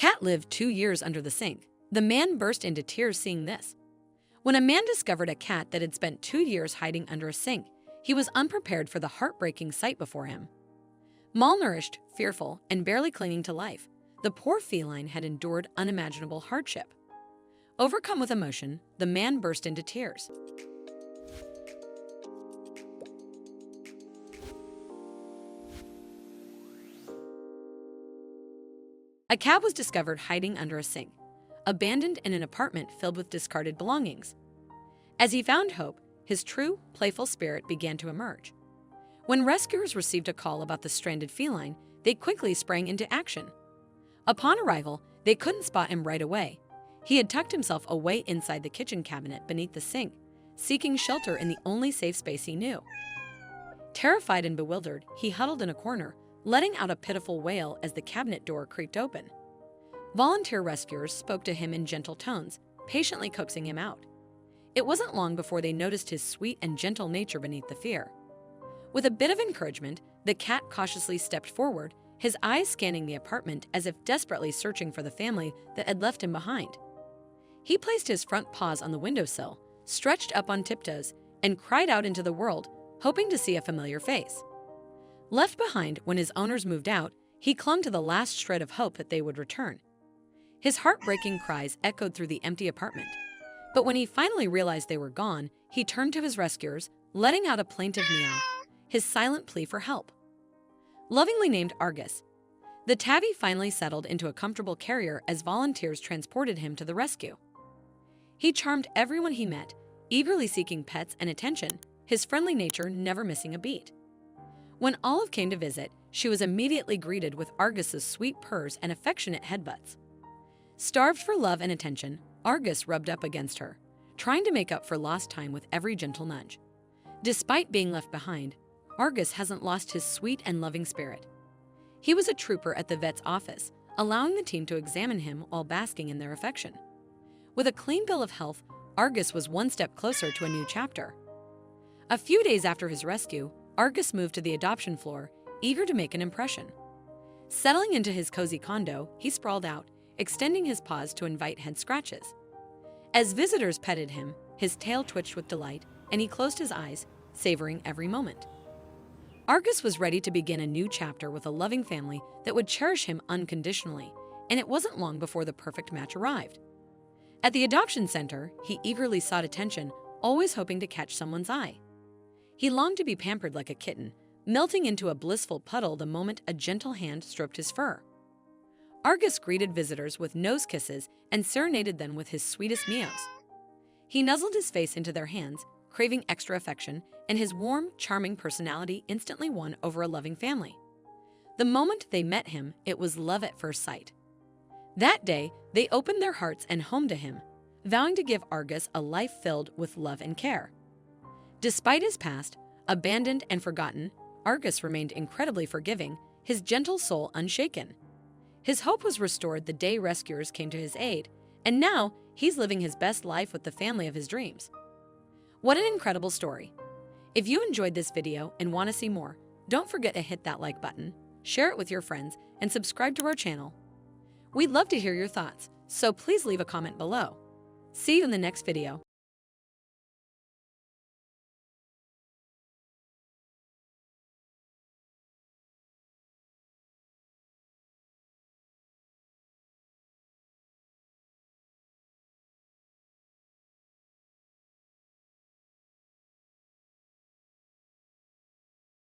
cat lived 2 years under the sink. The man burst into tears seeing this. When a man discovered a cat that had spent 2 years hiding under a sink, he was unprepared for the heartbreaking sight before him. Malnourished, fearful, and barely clinging to life, the poor feline had endured unimaginable hardship. Overcome with emotion, the man burst into tears. A cat was discovered hiding under a sink, abandoned in an apartment filled with discarded belongings. As he found hope, his true, playful spirit began to emerge. When rescuers received a call about the stranded feline, they quickly sprang into action. Upon arrival, they couldn't spot him right away. He had tucked himself away inside the kitchen cabinet beneath the sink, seeking shelter in the only safe space he knew. Terrified and bewildered, he huddled in a corner, letting out a pitiful wail as the cabinet door creaked open. Volunteer rescuers spoke to him in gentle tones, patiently coaxing him out. It wasn't long before they noticed his sweet and gentle nature beneath the fear. With a bit of encouragement, the cat cautiously stepped forward, his eyes scanning the apartment as if desperately searching for the family that had left him behind. He placed his front paws on the windowsill, stretched up on tiptoes, and cried out into the world, hoping to see a familiar face. Left behind when his owners moved out, he clung to the last shred of hope that they would return. His heartbreaking cries echoed through the empty apartment. But when he finally realized they were gone, he turned to his rescuers, letting out a plaintive meow, his silent plea for help. Lovingly named Argus, the tabby finally settled into a comfortable carrier as volunteers transported him to the rescue. He charmed everyone he met, eagerly seeking pets and attention, his friendly nature never missing a beat. When Olive came to visit, she was immediately greeted with Argus's sweet purrs and affectionate headbutts. Starved for love and attention, Argus rubbed up against her, trying to make up for lost time with every gentle nudge. Despite being left behind, Argus hasn't lost his sweet and loving spirit. He was a trooper at the vet's office, allowing the team to examine him while basking in their affection. With a clean bill of health, Argus was one step closer to a new chapter. A few days after his rescue, Argus moved to the adoption floor, eager to make an impression. Settling into his cozy condo, he sprawled out, extending his paws to invite head scratches. As visitors petted him, his tail twitched with delight, and he closed his eyes, savoring every moment. Argus was ready to begin a new chapter with a loving family that would cherish him unconditionally, and it wasn't long before the perfect match arrived. At the adoption center, he eagerly sought attention, always hoping to catch someone's eye. He longed to be pampered like a kitten, melting into a blissful puddle the moment a gentle hand stroked his fur. Argus greeted visitors with nose kisses and serenaded them with his sweetest meows. He nuzzled his face into their hands, craving extra affection, and his warm, charming personality instantly won over a loving family. The moment they met him, it was love at first sight. That day, they opened their hearts and home to him, vowing to give Argus a life filled with love and care. Despite his past, abandoned and forgotten, Argus remained incredibly forgiving, his gentle soul unshaken. His hope was restored the day rescuers came to his aid, and now he's living his best life with the family of his dreams. What an incredible story! If you enjoyed this video and want to see more, don't forget to hit that like button, share it with your friends, and subscribe to our channel. We'd love to hear your thoughts, so please leave a comment below. See you in the next video.